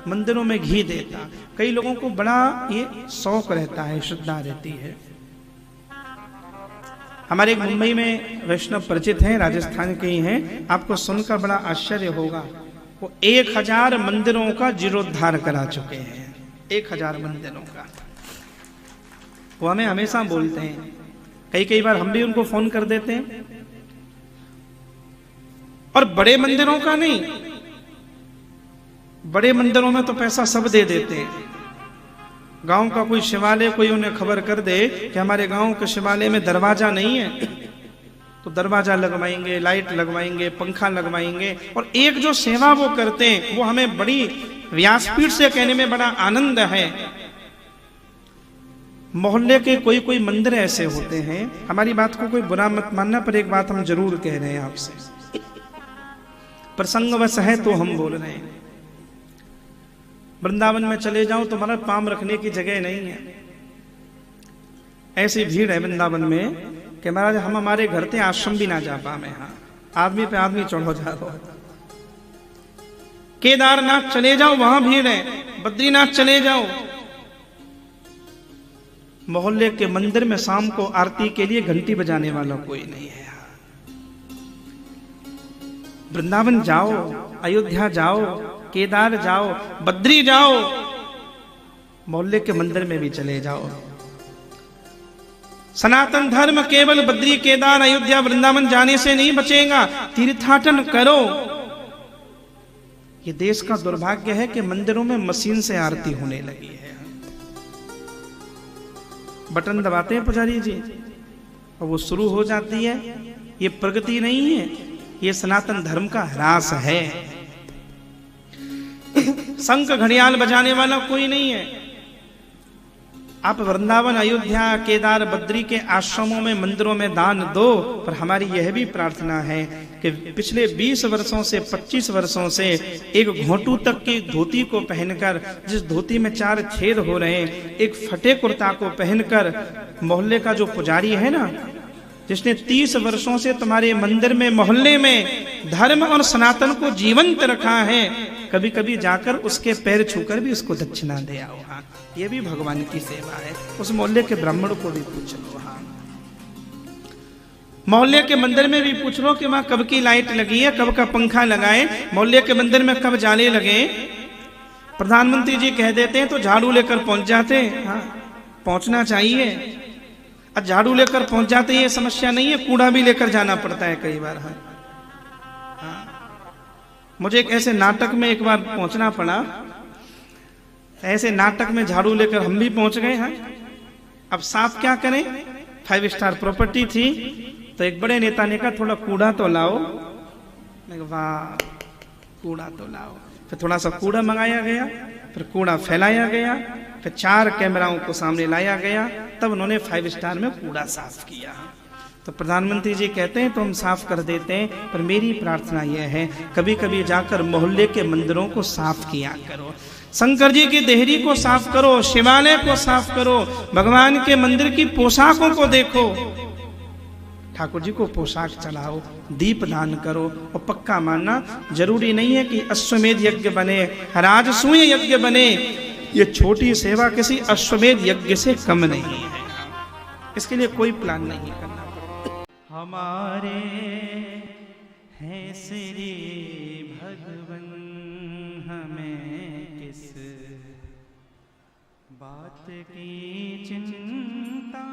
मंदिरों में घी देता। कई लोगों को बड़ा ये शौक रहता है, श्रद्धा रहती है। हमारे एक मुंबई में वैष्णव परिचित हैं, राजस्थान के ही हैं, आपको सुनकर बड़ा आश्चर्य होगा। वो 1000 मंदिरों का जीर्णोद्धार करा चुके हैं, 1000 मंदिरों का। वो हमें हमेशा बोलते हैं, कई बार हम भी उनको फोन कर देते हैं। और बड़े मंदिरों का नहीं, बड़े मंदिरों में तो पैसा सब दे देते हैं। गांव का कोई शिवालय, कोई उन्हें खबर कर दे कि हमारे गांव के शिवालय में दरवाजा नहीं है, तो दरवाजा लगवाएंगे, लाइट लगवाएंगे, पंखा लगवाएंगे। और एक जो सेवा वो करते हैं, वो हमें बड़ी व्यासपीठ से कहने में बड़ा आनंद है। मोहल्ले के कोई मंदिर ऐसे होते हैं, हमारी बात को कोई बुरा मत मानना, पर एक बात हम जरूर कह रहे हैं आपसे, प्रसंगवश है तो हम बोल रहे हैं। वृंदावन में चले जाओ तो हमारा पांव रखने की जगह नहीं है। ऐसी भीड़ है वृंदावन में कि महाराज हम हमारे घर से आश्रम भी ना जा पाए। हाँ, आदमी पे आदमी चढ़ो जा रहा। केदारनाथ चले जाओ, वहां भीड़ है। बद्रीनाथ चले जाओ, मोहल्ले के मंदिर में शाम को आरती के लिए घंटी बजाने वाला कोई नहीं है। वृंदावन जाओ, अयोध्या जाओ, केदार जाओ, बद्री जाओ, मोहल्ले के मंदिर में भी चले जाओ। सनातन धर्म केवल बद्री, केदार, अयोध्या, वृंदावन जाने से नहीं बचेगा, तीर्थाटन करो। ये देश का दुर्भाग्य है कि मंदिरों में मशीन से आरती होने लगी है। बटन दबाते हैं पुजारी जी और वो शुरू हो जाती है। ये प्रगति नहीं है, ये सनातन धर्म का ह्रास है। शंख घड़ियाल बजाने वाला कोई नहीं है। आप वृंदावन, अयोध्या, केदार, बद्री के आश्रमों में, मंदिरों में दान दो, पर हमारी यह भी प्रार्थना है कि पिछले 20 वर्षों से 25 वर्षों से एक घोंटू तक की धोती को पहनकर, जिस धोती में 4 छेद हो रहे हैं, एक फटे कुर्ता को पहनकर, मोहल्ले का जो पुजारी है ना, जिसने 30 वर्षों से तुम्हारे मंदिर में, मोहल्ले में धर्म और सनातन को जीवंत रखा है, कभी कभी जाकर उसके पैर छूकर भी उसको दक्षिणा दे आओ। हाँ, ये भी भगवान की सेवा है। उस मोहल्ले के ब्राह्मण को भी पूछ लो। हाँ, मोहल्ले के मंदिर में भी पूछ लो कि वहां कब की लाइट लगी है, कब का पंखा लगाए, मोहल्ले के मंदिर में कब जाले लगे। प्रधानमंत्री जी कह देते हैं तो झाड़ू लेकर पहुंच जाते हैं। हाँ, पहुंचना चाहिए। अब झाड़ू लेकर पहुंच जाते, ये समस्या नहीं है, कूड़ा भी लेकर जाना पड़ता है कई बार। हाँ, मुझे एक ऐसे नाटक में एक बार पहुंचना पड़ा। ऐसे नाटक में झाड़ू लेकर हम भी पहुंच गए। हाँ, अब साफ क्या करें, 5 स्टार प्रॉपर्टी थी, तो एक बड़े नेता ने कहा थोड़ा कूड़ा तो लाओ। मैं कहा वाह, कूड़ा तो लाओ। फिर थोड़ा सा कूड़ा मंगाया गया, फिर कूड़ा फैलाया गया, फिर 4 कैमराओं को सामने लाया गया, तब उन्होंने 5 स्टार में कूड़ा साफ किया। तो प्रधानमंत्री जी कहते हैं तो हम साफ कर देते हैं, पर मेरी प्रार्थना यह है कभी कभी जाकर मोहल्ले के मंदिरों को साफ किया करो। शंकर जी की देहरी को साफ करो, शिवालय को साफ करो, भगवान के मंदिर की पोशाकों को देखो, ठाकुर जी को पोशाक चढ़ाओ, दीप दान करो। और पक्का मानना, जरूरी नहीं है कि अश्वमेध यज्ञ बने, राजसूय यज्ञ बने। ये छोटी सेवा किसी अश्वमेध यज्ञ से कम नहीं है। इसके लिए कोई प्लान नहीं करना। हमारे हैं श्री भगवन, हमें किस बात की चिंता